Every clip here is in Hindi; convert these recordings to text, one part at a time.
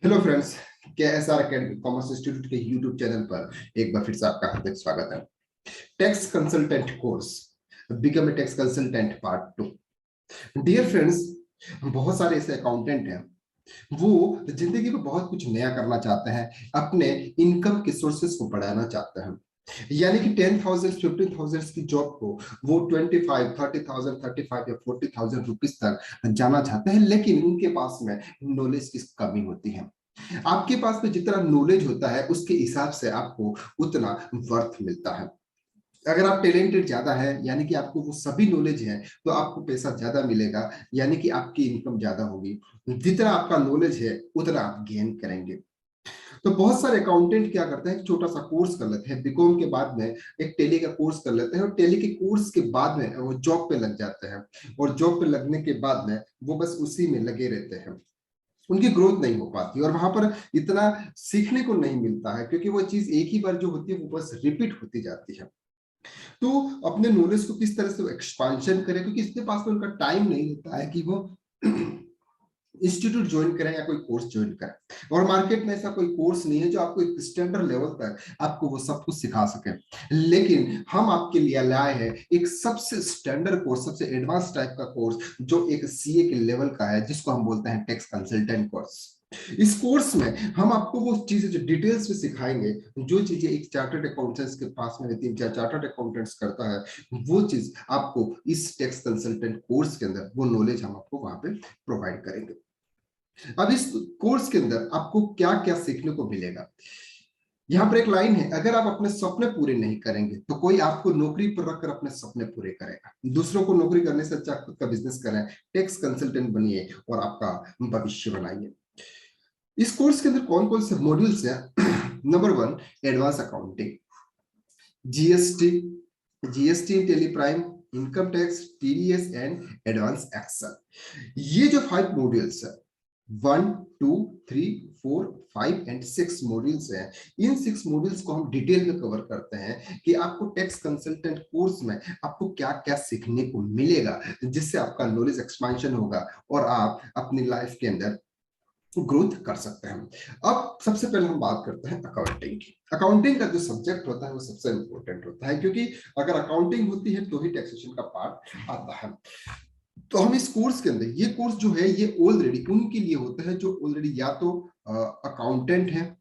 Hello friends, KSR academy commerce institute के यूट्यूब चैनल पर एक बार फिर से आपका हार्दिक स्वागत है। Tax consultant course, become a tax consultant part 2। Dear friends, बहुत सारे ऐसे अकाउंटेंट हैं वो जिंदगी में बहुत कुछ नया करना चाहते हैं, अपने इनकम के सोर्सेस को बढ़ाना चाहते हैं। यानी कि 10,000 15,000 की जॉब को वो 25 30,000 35 या 40,000 रुपीज तक जाना चाहते हैं, लेकिन उनके पास में नॉलेज की कमी होती है। आपके पास में जितना नॉलेज होता है उसके हिसाब से आपको उतना वर्थ मिलता है। अगर आप टैलेंटेड ज्यादा है, यानी कि आपको वो सभी नॉलेज है, तो आपको पैसा ज्यादा मिलेगा, यानी कि आपकी इनकम ज्यादा होगी। जितना आपका नॉलेज है उतना आप गेन करेंगे। तो बहुत सारे अकाउंटेंट क्या करते हैं, एक छोटा सा कोर्स कर लेते हैं, बीकॉम के बाद में एक टेली का कोर्स कर लेते हैं, और टेली के कोर्स के बाद में वो जॉब पे लग जाते हैं। और जॉब पे लगने के बाद में वो बस उसी में लगे रहते हैं, उनकी ग्रोथ नहीं हो पाती और वहां पर इतना सीखने को नहीं मिलता है, क्योंकि वो चीज एक ही बार जो होती है वो बस रिपीट होती जाती है। तो अपने नॉलेज को किस तरह से एक्सपांशन करें, क्योंकि इसके पास में उनका टाइम नहीं रहता है कि वो इंस्टीट्यूट ज्वाइन करें या कोई कोर्स ज्वाइन करें। और मार्केट में ऐसा कोई कोर्स नहीं है जो आपको एक स्टैंडर्ड लेवल तक आपको वो सब कुछ सिखा सके। लेकिन हम आपके लिए लाए हैं एक सबसे स्टैंडर्ड कोर्स, सबसे एडवांस टाइप का कोर्स, जो एक सीए के लेवल का है, जिसको हम बोलते हैं टैक्स कंसल्टेंट कोर्स। इस कोर्स में हम आपको वो चीजें जो डिटेल्स में सिखाएंगे, जो चीजें एक चार्टर्ड अकाउंटेंट्स के पास में रहती है, चार्टर्ड अकाउंटेंट्स करता है, वो चीज आपको इस टैक्स कंसल्टेंट कोर्स के अंदर वो नॉलेज हम आपको वहां पे प्रोवाइड करेंगे। अब इस कोर्स के अंदर आपको क्या क्या सीखने को मिलेगा। यहाँ पर एक लाइन है, अगर आप अपने सपने पूरे नहीं करेंगे तो कोई आपको नौकरी पर रखकर अपने सपने पूरे करेगा। दूसरों को नौकरी करने से अच्छा खुद का बिजनेस करें, टैक्स कंसल्टेंट बनिए और आपका भविष्य बनाइए। इस कोर्स के अंदर कौन कौन से मॉड्यूल्स हैं? Number 1, advance accounting, GST, GST Tally Prime, income tax, TDS and advance Excel. ये जो 5 मॉड्यूल्स है, 1 2 3 4 5 एंड 6 मॉड्यूल्स हैं, इन 6 मॉड्यूल्स को हम डिटेल में कवर करते हैं कि आपको टैक्स कंसल्टेंट कोर्स में आपको क्या क्या सीखने को मिलेगा, जिससे आपका नॉलेज एक्सपेंशन होगा और आप अपनी लाइफ के अंदर ग्रोथ कर सकते हैं। अब सबसे पहले हम बात करते हैं अकाउंटिंग की। अकाउंटिंग का जो सब्जेक्ट होता है वो सबसे इंपॉर्टेंट होता है, क्योंकि अगर अकाउंटिंग होती है तो ही टैक्सेशन का पार्ट आता है। तो हम इस कोर्स के अंदर, ये कोर्स जो है ये ऑलरेडी उनके लिए होता है जो ऑलरेडी या तो अकाउंटेंट है,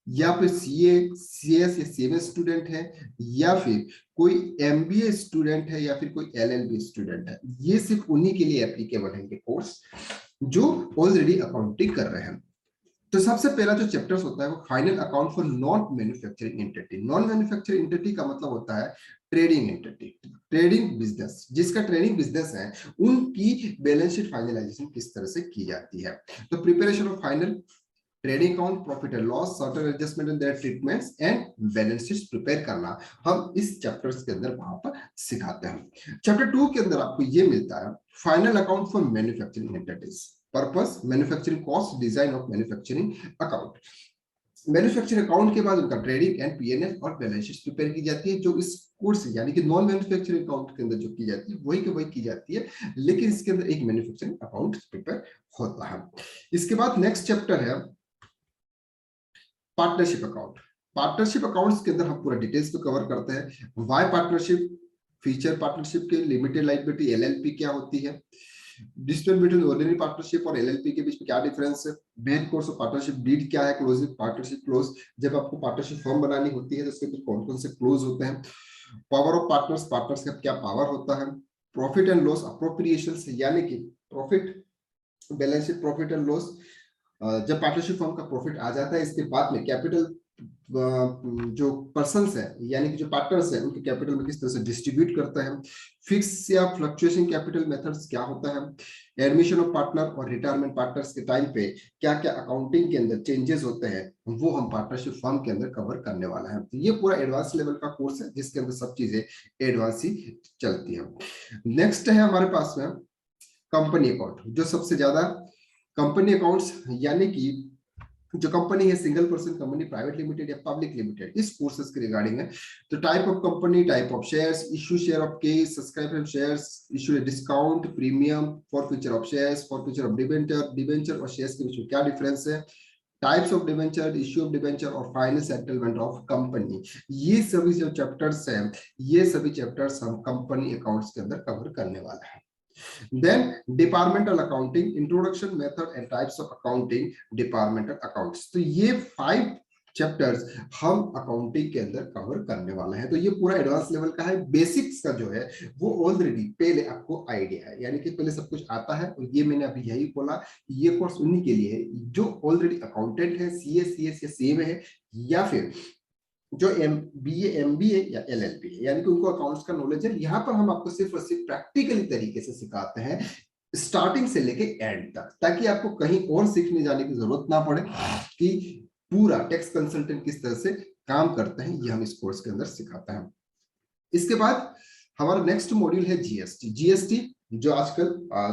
या फिर सीए सीएस या सीएमए स्टूडेंट है, या फिर कोई एमबीए स्टूडेंट है, या फिर कोई एलएलबी स्टूडेंट है। ये सिर्फ उन्हीं के लिए एप्लीकेबल है ये कोर्स, जो ऑलरेडी अकाउंटिंग कर रहे हैं। तो सबसे पहला जो चैप्टर्स होता है वो final account for non manufacturing entity. Non manufacturing entity का मतलब होता है ट्रेडिंग एंटिटी, ट्रेडिंग बिजनेस, जिसका ट्रेडिंग बिजनेस है, उनकी बैलेंस शीट फाइनलाइजेशन किस तरह से की जाती है। तो preparation of final trading account, profit and loss, certain adjustment in their treatments and balance sheets prepare करना, हम इस चैप्टर्स के अंदर वहां पर सिखाते हैं। चैप्टर 2 के अंदर आपको ये मिलता है final account for manufacturing entities, purpose, manufacturing cost, design of manufacturing account. Manufacturing account के बाद उनका ट्रेडिंग एंड पीएनएल और बैलेंस शीट प्रिपेयर की जाती है, जो इस कोर्स यानी कि नॉन मैन्युफैक्चरिंग अकाउंट के अंदर जो की जाती है वही की वही की जाती है, लेकिन इसके अंदर एक मैन्युफैक्चरिंग अकाउंट प्रिपेयर होता है। इसके बाद नेक्स्ट चैप्टर है पार्टनरशिप अकाउंट। पार्टनरशिप अकाउंट्स के अंदर हम पूरा डिटेल्स में कवर करते हैं, वाई पार्टनरशिप, फीचर पार्टनरशिप के, लिमिटेड लाइबिलिटी एलएलपी क्या होती है, डिस्टेंस बिटवीन ऑर्डिनरी पार्टनरशिप और एलएलपी के बीच में क्या डिफरेंस है, main course of partnership deed क्या है, क्लोजिंग पार्टनरशिप क्लोज, जब आपको पार्टनरशिप फॉर्म बनानी होती है तो उसके अंदर कौन कौन से क्लोज होते हैं, पावर ऑफ पार्टनर्स, पार्टनर्स का क्या पावर होता है, प्रॉफिट एंड लॉस अप्रोप्रिएशन, यानी कि profit, balance sheet profit and loss, जब पार्टनरशिप फर्म का प्रॉफिट आ जाता है, इसके बाद में कैपिटल जो पर्सन्स है यानी कि जो पार्टनर्स है उनके कैपिटल में किस तरह से डिस्ट्रीब्यूट करता है, फिक्स या फ्लक्चुएशन कैपिटल मेथड्स क्या होता है, एडमिशन ऑफ पार्टनर और रिटायरमेंट पार्टनर्स के टाइम पे क्या क्या अकाउंटिंग के अंदर चेंजेस होते हैं, वो हम पार्टनरशिप फर्म के अंदर कवर करने वाला है। तो ये पूरा एडवांस लेवल का कोर्स है जिसके अंदर सब चीजें एडवांस ही चलती है। नेक्स्ट है हमारे पास में कंपनी अकाउंट, जो सबसे ज्यादा कंपनी अकाउंट्स, यानी कि जो कंपनी है single person company, private limited या पब्लिक लिमिटेड, इस कोर्सेज के रिगार्डिंग है। तो type of company, type of shares, issue share of case, subscribe shares, issue discount, premium, for future of shares, for future of debenture, debenture और शेयर्स के बीच में क्या डिफरेंस है, types of debenture, issue of debenture और फाइनल सेटलमेंट ऑफ कंपनी। ये सभी जो चैप्टर्स हैं, ये सभी चैप्टर्स हम कंपनी अकाउंट्स के अंदर कवर करने वाले हैं। Then departmental accounting, introduction, method and types of accounting, departmental accounts. तो ये 5 चैप्टर्स हम अकाउंटिंग के अंदर कवर करने वाले हैं। तो ये पूरा एडवांस लेवल का है। बेसिक्स का जो है वो ऑलरेडी पहले आपको आइडिया है, यानी कि पहले सब कुछ आता है। और ये मैंने अभी यही बोला, ये कोर्स उन्हीं के लिए है जो ऑलरेडी अकाउंटेंट है, सीए, सीएस या सीए में है, या फिर जो बीए, एमबीए या एलएलबी है, यानी कि उनको अकाउंट्स का नॉलेज है। यहाँ पर हम आपको सिर्फ और सिर्फ प्रैक्टिकली तरीके से सिखाते हैं, स्टार्टिंग से लेके एंड तक, ताकि आपको कहीं और सीखने जाने की जरूरत ना पड़े कि पूरा टैक्स कंसल्टेंट किस तरह से काम करते हैं, ये हम इस कोर्स के अंदर सिखाते हैं। इसके बाद हमारा नेक्स्ट मॉड्यूल है जीएसटी। जीएसटी जो आजकल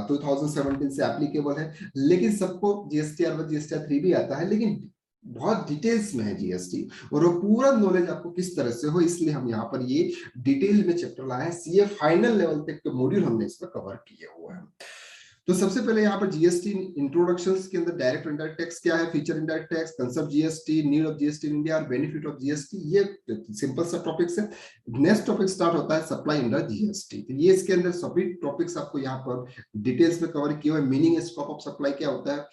2017 से एप्लीकेबल है, लेकिन सबको जीएसटीआर व जीएसटीआर 3 भी आता है, लेकिन बहुत डिटेल्स में है जीएसटी, और वो पूरा नॉलेज आपको किस तरह से हो, इसलिए हम यहाँ पर ये डिटेल में चैप्टर लाए हैं। सीए फाइनल लेवल तक के मॉड्यूल हमने इसमें कवर किए हुए हैं। तो सबसे पहले यहाँ पर जीएसटी इंट्रोडक्शंस के अंदर डायरेक्ट और इनडायरेक्ट टैक्स क्या है, feature indirect tax, concept GST, need of GST in India और बेनिफिट ऑफ जीएसटी, ये सिंपल सा टॉपिक्स है। नेक्स्ट टॉपिक स्टार्ट होता है सप्लाई अंडर जीएसटी। तो ये इसके अंदर सभी टॉपिक्स आपको यहाँ पर डिटेल्स में कवर किए हुए। मीनिंग स्कोप ऑफ सप्लाई क्या होता है,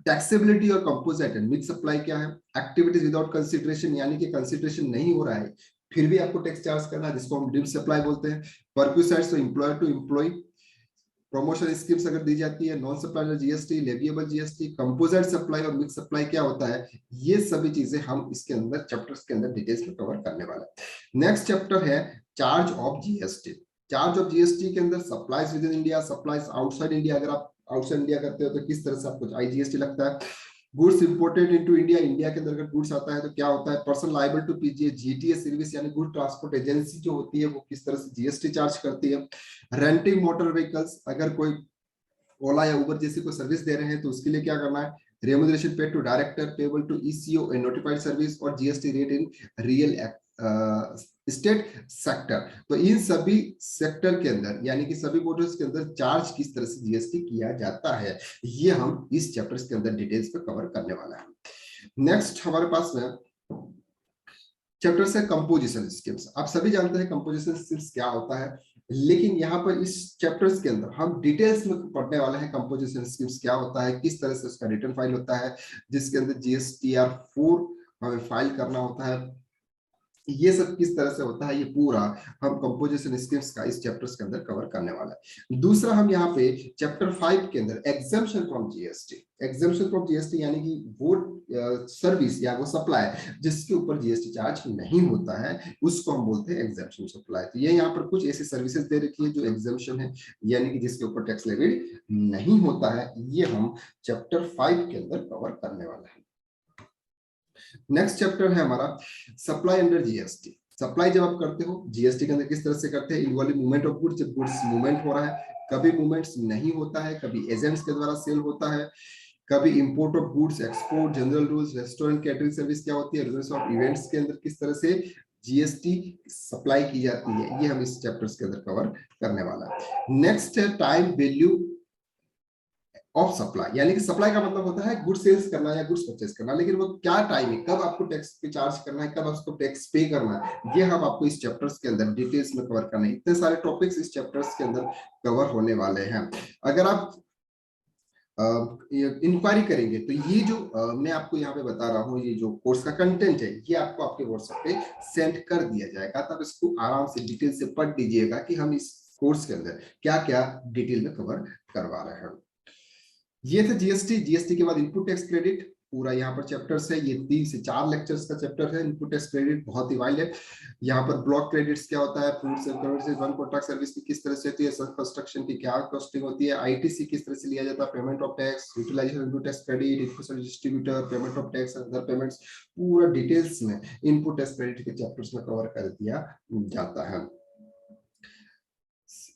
टैक्सेबिलिटी और कंपोजिट एंड मिक्स सप्लाई क्या है, एक्टिविटीज विदाउट कंसीडरेशन, यानी कि कंसीडरेशन नहीं हो रहा है फिर भी आपको टैक्स चार्ज करना है, जिसको हम ड्रीम सप्लाई बोलते हैं। परक्यूसाइड्स तो employer to employ, promotion schemes अगर दी जाती है, non supply GST, leviable GST, composite supply और मिक्स सप्लाई क्या होता है, ये सभी चीजें हम इसके अंदर चैप्टर्स के अंदर डिटेल्स में कवर करने वाले हैं। नेक्स्ट चैप्टर है charge of GST. Charge of GST के अंदर supplies with in India, supplies outside India, अगर आप आउटसाइड इंडिया करते हो तो किस तरह से आपको आईजीएसटी लगता है। Goods imported into India, India के अंदर अगर गुड्स आता है तो क्या होता है। Person liable to PGA, GTA service यानी गुड ट्रांसपोर्ट एजेंसी जो होती है वो किस तरह से जीएसटी चार्ज करती है। रेंटिंग मोटर व्हीकल्स, अगर कोई ओला या उबर जैसी कोई सर्विस दे रहे हैं तो उसके लिए क्या करना है। Remuneration paid to director payable to ECO and notified service, और GST rate in real estate sector. तो इन सभी सेक्टर के अंदर, यानी कि सभी बोर्डर्स के अंदर चार्ज किस तरह से जीएसटी किया जाता है, ये हम इस चैप्टर्स के अंदर डिटेल्स पे कवर करने वाला है। नेक्स्ट हमारे पास में चैप्टर्स है कंपोजिशन स्कीम्स। आप सभी जानते हैं कंपोजिशन स्कीम्स क्या होता है, लेकिन यहाँ पर इस चैप्टर्स के अंदर हम डिटेल्स में पढ़ने वाले हैं कंपोजिशन स्कीम्स क्या होता है, किस तरह से उसका रिटर्न फाइल होता है, जिसके अंदर जीएसटीआर 4 हमें फाइल करना होता है, ये सब किस तरह से होता है, ये पूरा हम कंपोजिशन स्कीम्स का इस चैप्टर्स के अंदर कवर करने वाला है। दूसरा हम यहाँ पे चैप्टर 5 के अंदर exemption from GST, exemption from GST यानी कि वो सर्विस या वो सप्लाई जिसके ऊपर जीएसटी चार्ज नहीं होता है उसको हम बोलते हैं एग्जम्पशन सप्लाई। तो ये यहाँ पर कुछ ऐसी सर्विसेज दे रखी है जो एग्जम्पशन है, यानी कि जिसके ऊपर टैक्स लेविड नहीं होता है, ये हम चैप्टर 5 के अंदर कवर करने वाला है। नेक्स्ट चैप्टर है हमारा सप्लाई अंडर जीएसटी। सप्लाई जब आप करते हो जीएसटी के अंदर किस तरह से करते हैं, इन्वॉल्विंग मूवमेंट ऑफ गुड्स, जब गुड्स मूवमेंट हो रहा है, कभी मूवमेंट्स नहीं होता है, कभी एजेंट्स के द्वारा सेल होता है, कभी import of goods, export, general rules, restaurant catering service क्या होती है, रिजल्ट्स ऑफ इवेंट्स के अंदर किस तरह से जीएसटी सप्लाई की जाती है, ये हम इस चैप्टर्स के अंदर कवर करने वाला है। नेक्स्ट है टाइम वैल्यू ऑफ सप्लाई, यानी कि सप्लाई का मतलब होता है गुड सेल्स करना या गुड्स परचेस करना, लेकिन वो क्या टाइम है, कब आपको टैक्स पे चार्ज करना है, कब आपको टैक्स पे करना है, ये हम आपको इस चैप्टर्स के अंदर डिटेल्स में कवर करना है। इतने सारे टॉपिक्स इस चैप्टर्स के अंदर कवर होने वाले हैं। अगर आप इंक्वायरी करेंगे तो ये जो मैं आपको यहाँ पे बता रहा हूँ, ये जो कोर्स का कंटेंट है ये आपको आपके व्हाट्सएप पे सेंड कर दिया जाएगा, तब इसको आराम से डिटेल से पढ़ लीजिएगा कि हम इस कोर्स के अंदर क्या क्या डिटेल में कवर करवा रहे हैं। ये थे जीएसटी। जीएसटी के बाद इनपुट टैक्स क्रेडिट, पूरा यहाँ पर चैप्टर्स है, ये 3 से 4 लेक्चर्स का चैप्टर है। इनपुट टैक्स क्रेडिट बहुत ही वाइड है। यहाँ पर ब्लॉक क्रेडिट्स क्या होता है, food services, one contract service की किस तरह से होती है, सब कंस्ट्रक्शन की क्या कॉस्टिंग होती है, आईटीसी किस तरह से लिया जाता है, payment of tax, utilisation input tax credit, enforcement distributor, payment of tax, other payments, पूरा डिटेल्स में इनपुट टैक्स क्रेडिट के चैप्टर्स में कवर कर दिया जाता है।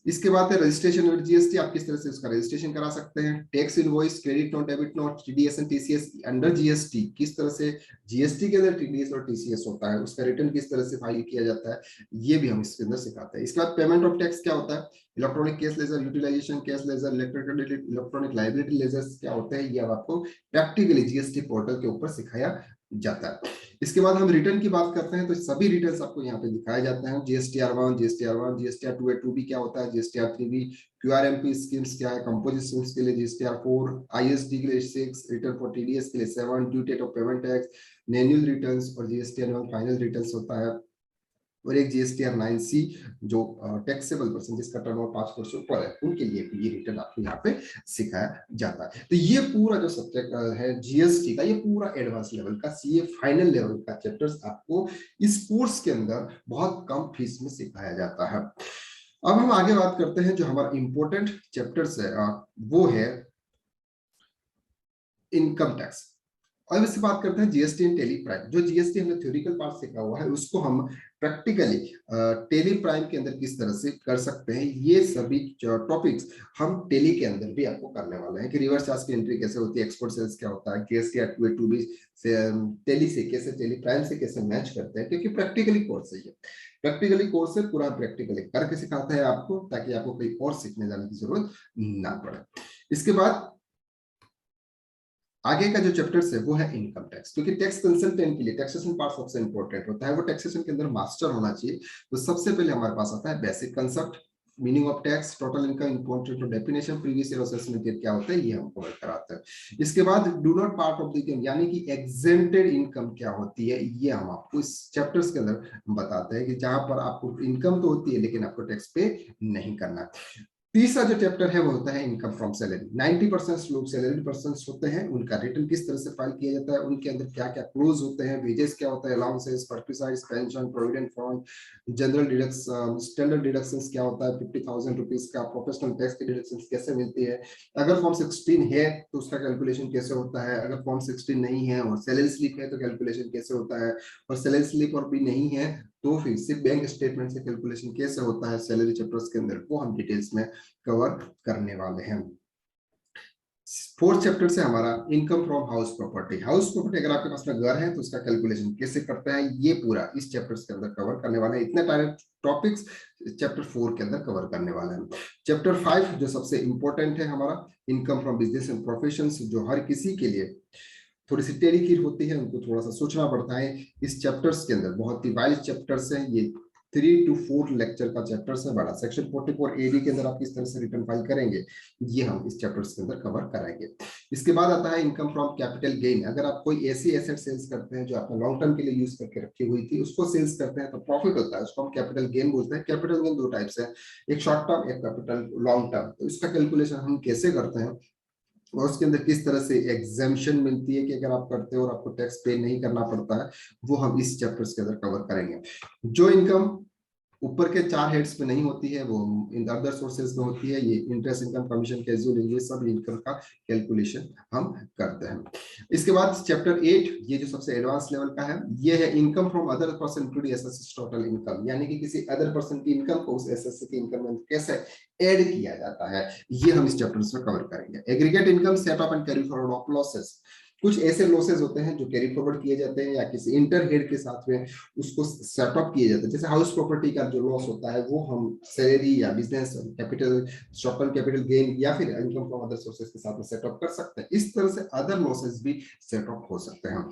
इसके बाद है रजिस्ट्रेशन विद जीएसटी, आप किस तरह से उसका रजिस्ट्रेशन करा सकते हैं। Tax invoice, credit note, debit note, TDS and TCS under GST, किस तरह से जीएसटी के अंदर टीडीएस और टीसीएस होता है, उसका रिटर्न किस तरह से फाइल किया जाता है, ये भी हम इसके अंदर सिखाते हैं। इसके बाद पेमेंट ऑफ टैक्स क्या होता है, electronic cash ledger, utilisation cash ledger, electronic liability ledger क्या होते हैं, ये अब आपको प्रैक्टिकली जीएसटी पोर्टल के ऊपर सिखाया जाता है। इसके बाद हम रिटर्न की बात करते हैं, तो सभी रिटर्न्स आपको यहाँ पे दिखाए जाते हैं। जीएसटीआर1, जीएसटीआर1, जीएसटीआर2 2B क्या होता है, जीएसटीआर3B, क्यूआरएमपी स्कीम्स क्या है, कंपोजिट स्कीम्स के लिए जीएसटीआर4, आईएसडी के लिए 6, रिटर्न फॉर टीडीएस के लिए 7, due date of payment tax, annual returns और जीएसटीआर1 फाइनल रिटर्न्स होता है। और एक जीएसटीआर9C जो टैक्सेबल पर्सन जिसका टर्नओवर 5 करोड़ से ऊपर है, उनके लिए भी ये रिटर्न आपको यहाँ पे सिखाया जाता है। तो ये पूरा जो सब्जेक्ट है जीएसटी का, ये पूरा एडवांस लेवल का, सीए फाइनल लेवल का चैप्टर्स आपको इस कोर्स के अंदर बहुत कम फीस में सिखाया जाता है। अब हम आगे बात करते हैं, जो हमारा इंपॉर्टेंट चैप्टर्स है वो है इनकम टैक्स। और इससे बात करते हैं जीएसटी एंड टेली प्राइम। जो जीएसटी हमने थ्योरिकल पार्ट सीखा हुआ है, उसको हम प्रैक्टिकली टेली प्राइम के अंदर किस तरह से कर सकते हैं, ये सभी टॉपिक्स हम टेली के अंदर भी आपको करने वाले हैं। कि रिवर्स चार्ज की एंट्री कैसे होती है, एक्सपोर्ट सेल्स क्या होता है, जीएसटी 2B से टेली से कैसे, टेली प्राइम से कैसे मैच करते हैं, क्योंकि प्रैक्टिकली कोर्स है ये। प्रैक्टिकली कोर्स है, पूरा प्रैक्टिकली करके सिखाता है आपको, ताकि आपको कहीं और सीखने जाने की जरूरत ना पड़े। इसके बाद आगे का जो चैप्टर्स है वो है इनकम टैक्स, क्योंकि टैक्स कंसल्टेंट के लिए टैक्सेशन पार्ट सबसे इंपॉर्टेंट होता है, वो टैक्सेशन के अंदर मास्टर होना चाहिए। तो सबसे पहले हमारे पास आता है basic concept, meaning of tax, total income, important definition, previous year assessment क्या होता है, ये हम कवर कराते हैं। इसके बाद do not part of the income, यानी कि एग्जेम्प्टेड इनकम क्या होती है, ये हम आपको इस चैप्टर्स के अंदर बताते हैं, कि जहां पर आपको इनकम तो होती है लेकिन आपको टैक्स पे नहीं करना। तीसरा जो चैप्टर है वो होता है इनकम फ्रॉम सैलरी। 90% लोग सैलरी पर्सन होते हैं, उनका रिटर्न किस तरह से फाइल किया जाता है, उनके अंदर क्या क्या क्लोज होते हैं, वेजेस क्या होता है, allowances, perquisites, pension, provident fund, general deduction, standard deductions क्या होता है, 50,000 रुपीज का प्रोफेशनल टैक्स की डिडक्शन कैसे मिलती है, अगर फॉर्म 16 है तो उसका कैलकुलेशन कैसे होता है, अगर फॉर्म 16 नहीं है और सैलरी स्लिप है तो कैलकुलेशन कैसे होता है, और सैलरी स्लिप और भी नहीं है तो फिर सिर्फ बैंक स्टेटमेंट से कैलकुलेशन कैसे होता है सैलरी चैप्टर्स के अंदर, वो हम डिटेल्स में कवर करने वाले हैं। फोर्थ चैप्टर से हमारा income from house property. House property अगर आपके पास में घर है तो उसका कैलकुलेशन कैसे करते हैं, ये पूरा इस चैप्टर्स के अंदर कवर करने वाले हैं। इतने सारे टॉपिक्स चैप्टर 4 के अंदर कवर करने वाले हैं। चैप्टर 5 जो सबसे इंपॉर्टेंट है हमारा, income from business and professions, जो हर किसी के लिए थोड़ी सी टेढ़ी खीर होती है, उनको थोड़ा सा सोचना पड़ता है। इस चैप्टर्स के अंदर बहुत ही वाइज चैप्टर्स हैं, ये 3 to 4 लेक्चर का चैप्टर्स है बड़ा। सेक्शन 44 एडी के अंदर आप किस तरह से रिटर्न फाइल करेंगे, ये हम इस चैप्टर्स के अंदर कवर कराएंगे। इसके बाद आता है इनकम फ्रॉम कैपिटल गेन। अगर आप कोई ऐसी एसेट सेल्स करते हैं जो आपने लॉन्ग टर्म के लिए यूज करके रखी हुई थी, उसको सेल्स करते हैं तो प्रॉफिट होता है, उसको हम कैपिटल गेन बोलते हैं। कैपिटल गेन दो टाइप्स है, एक शॉर्ट टर्म, एक कैपिटल लॉन्ग टर्म। तो इसका कैलकुलेशन हम कैसे करते हैं और उसके अंदर किस तरह से एग्जेम्पशन मिलती है कि अगर आप करते हो और आपको टैक्स पे नहीं करना पड़ता है, वो हम इस चैप्टर्स के अंदर कवर करेंगे। जो इनकम ऊपर के 4 हेड्स पे नहीं होती है वो इन अदर सोर्सेज में होती है, ये इंटरेस्ट इनकम, कमीशन, कैजुअल, ये सब इनकम का कैलकुलेशन हम करते हैं। इसके बाद चैप्टर 8, ये जो सबसे एडवांस लेवल का है, ये है income from other person including SSC total income, यानी कि किसी अदर पर्सन की इनकम को उस एसएससी की इनकम में कैसे ऐड किया जाता है, ये हम इस चैप्टर में कवर करेंगे। Aggregate income, set up and carry forward of losses. कुछ ऐसे लॉसेस होते हैं जो कैरी फॉरवर्ड किए जाते हैं या किसी इंटर हेड के साथ में उसको सेटअप किए जाते हैं। जैसे हाउस प्रॉपर्टी का जो लॉस होता है वो हम सैलरी या business capital, short term capital gain या फिर इनकम फ्रॉम अदर सोर्सेज के साथ में सेटअप कर सकते हैं। इस तरह से अदर लॉसेस भी सेटअप हो सकते हैं।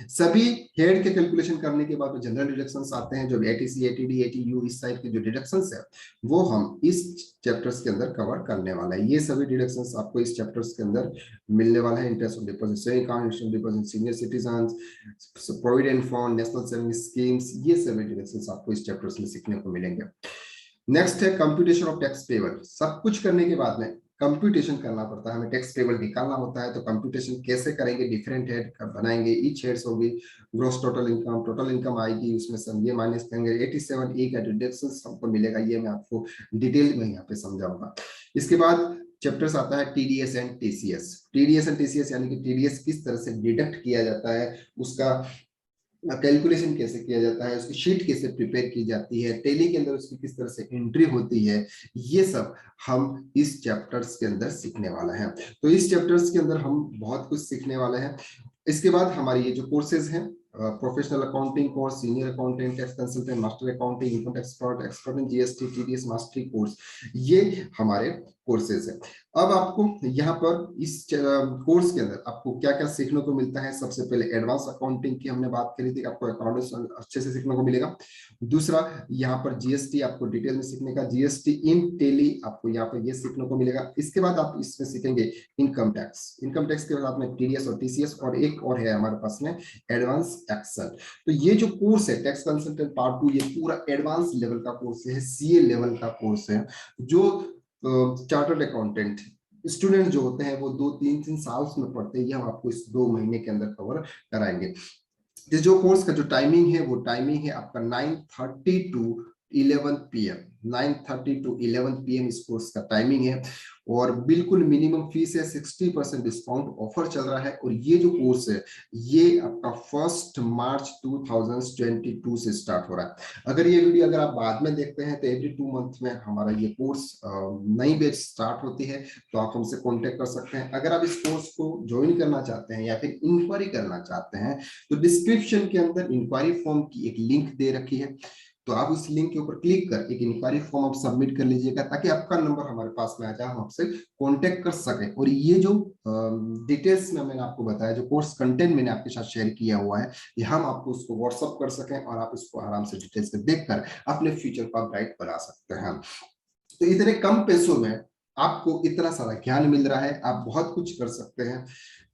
सभी हेड के कैलकुलेशन करने के बाद जनरल डिडक्शंस आते हैं, जो एटीसी, एटीडी, एटीयू, इस टाइप के जो डिडक्शंस है वो हम इस चैप्टर्स के अंदर कवर करने वाला है। ये सभी डिडक्शंस आपको इस चैप्टर्स के अंदर मिलने वाला है। Interest of deposit, saving account, national deposit, senior citizens, provident fund, national saving schemes, ये सभी डिडक्शंस आपको इस चैप्टर्स में सीखने को मिलेंगे। नेक्स्ट है कंप्यूटेशन ऑफ टैक्स पेबल। सब कुछ करने के बाद में कंप्यूटेशन करना पड़ता है, हमें टैक्स पेबल निकालना होता है। तो कंप्यूटेशन कैसे करेंगे, डिफरेंट हेड बनाएंगे, ईच हेड्स होगी, ग्रॉस टोटल इनकम आएगी, उसमें से हम ये माइनस करेंगे, 87A का डिडक्शन हमको मिलेगा, ये मैं आपको डिटेल में यहाँ पे समझाऊंगा। इसके बाद चैप्टर्स आता है TDS and TCS. TDS and TCS यानी कि टीडीएस किस तरह से डिडक्ट किया जाता है, उसका कैलकुलेशन कैसे किया जाता है, उसकी शीट कैसे प्रिपेयर की जाती है, टैली के अंदर उसकी किस तरह से एंट्री होती है, ये सब हम इस चैप्टर्स के अंदर सीखने वाले हैं। तो इस चैप्टर्स के अंदर हम बहुत कुछ सीखने वाले हैं। इसके बाद हमारी ये जो कोर्सेज हैं, professional accounting course, senior accountant, tax consultant, master accounting, income tax expert, expert in GST, TDS mastery course, ये हमारे कोर्सेज हैं। अब आपको यहाँ पर इस कोर्स के अंदर आपको क्या क्या सीखने को मिलता है। सबसे पहले एडवांस अकाउंटिंग की हमने बात करी थी, आपको अकाउंटिंग अच्छे से सीखने को मिलेगा। दूसरा, यहाँ पर जीएसटी आपको डिटेल में सीखने का, जीएसटी इन टेली आपको यहाँ पर ये सीखने को मिलेगा। इसके बाद आप इसमें सीखेंगे इनकम टैक्स, इनकम टैक्स के बाद आपने टीडीएस और टीसीएस, और एक और है हमारे पास में एडवांस एक्सेल। तो ये जो कोर्स है टैक्स कंसल्टेंट पार्ट 2, ये पूरा एडवांस लेवल का कोर्स है, सीए लेवल का कोर्स है। जो चार्टर्ड अकाउंटेंट स्टूडेंट जो होते हैं वो 2-3 साल में पढ़ते हैं, ये हम आपको इस 2 महीने के अंदर कवर कराएंगे। जो कोर्स का जो टाइमिंग है वो टाइमिंग है आपका 9:30 टू 11 PM, 9:30 टू 11 PM इस कोर्स का टाइमिंग है। और बिल्कुल मिनिमम फीस है, 60% डिस्काउंट ऑफर चल रहा है। और ये जो कोर्स है ये आपका 1 मार्च 2022 से स्टार्ट हो रहा है। अगर ये वीडियो अगर आप बाद में देखते हैं तो एवरी 2 मंथ में हमारा ये कोर्स नई बैच स्टार्ट होती है, तो आप हमसे कांटेक्ट कर सकते हैं। अगर आप इस कोर्स को ज्वाइन करना चाहते हैं या फिर इंक्वायरी करना चाहते हैं तो डिस्क्रिप्शन के अंदर इंक्वायरी फॉर्म की एक लिंक दे रखी है, तो आप उस लिंक के ऊपर क्लिक कर एक इंक्वायरी फॉर्म आप सबमिट कर लीजिएगा, ताकि आपका नंबर हमारे पास में आ जाए, हम आपसे कांटेक्ट कर सके। और ये जो डिटेल्स में मैंने आपको बताया, जो कोर्स कंटेंट मैंने आपके साथ शेयर किया हुआ है, ये हम आपको उसको व्हाट्सअप कर सकें और आप इसको आराम से डिटेल्स में देखकर अपने फ्यूचर को आप ब्राइट बना सकते हैं। तो इतने कम पैसों में आपको इतना सारा ज्ञान मिल रहा है, आप बहुत कुछ कर सकते हैं।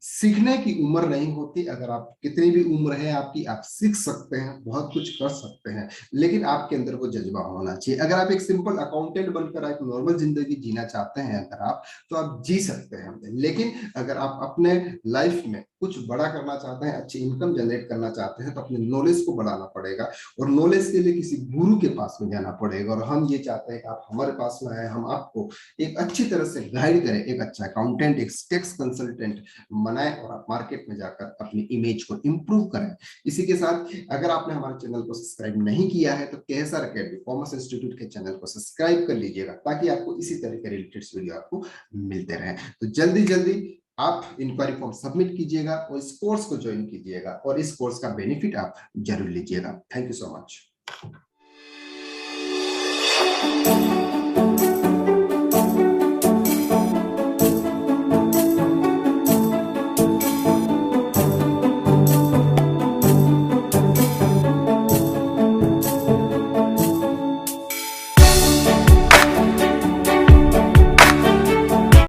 सीखने की उम्र नहीं होती, अगर आप कितनी भी उम्र है आपकी, आप सीख सकते हैं, बहुत कुछ कर सकते हैं, लेकिन आपके अंदर वो जज्बा होना चाहिए। अगर आप एक सिंपल अकाउंटेंट बनकर एक नॉर्मल जिंदगी जीना चाहते हैं अगर आप, तो आप जी सकते हैं। लेकिन अगर आप अपने लाइफ में कुछ बड़ा करना चाहते हैं, अच्छी इनकम जनरेट करना चाहते हैं, तो अपने नॉलेज को बढ़ाना पड़ेगा, और नॉलेज के लिए किसी गुरु के पास में जाना पड़ेगा। और हम ये चाहते हैं कि आप हमारे पास में आए, हम आपको एक अच्छी तरह से गाइड करें, एक अच्छा अकाउंटेंट, एक टैक्स कंसल्टेंट बनाएं, और आप मार्केट में जाकर अपनी इमेज को इंप्रूव करें। इसी के साथ अगर आपने हमारे चैनल को सब्सक्राइब नहीं किया है तो केएसआर अकेडमी कॉमर्स इंस्टीट्यूट के चैनल को सब्सक्राइब कर लीजिएगा, ताकि आपको इसी तरह के रिलेटेड वीडियो आपको मिलते रहे। तो जल्दी जल्दी आप इंक्वायरी फॉर्म सबमिट कीजिएगा और इस कोर्स को ज्वाइन कीजिएगा, और इस कोर्स का बेनिफिट आप जरूर लीजिएगा। Thank you so much.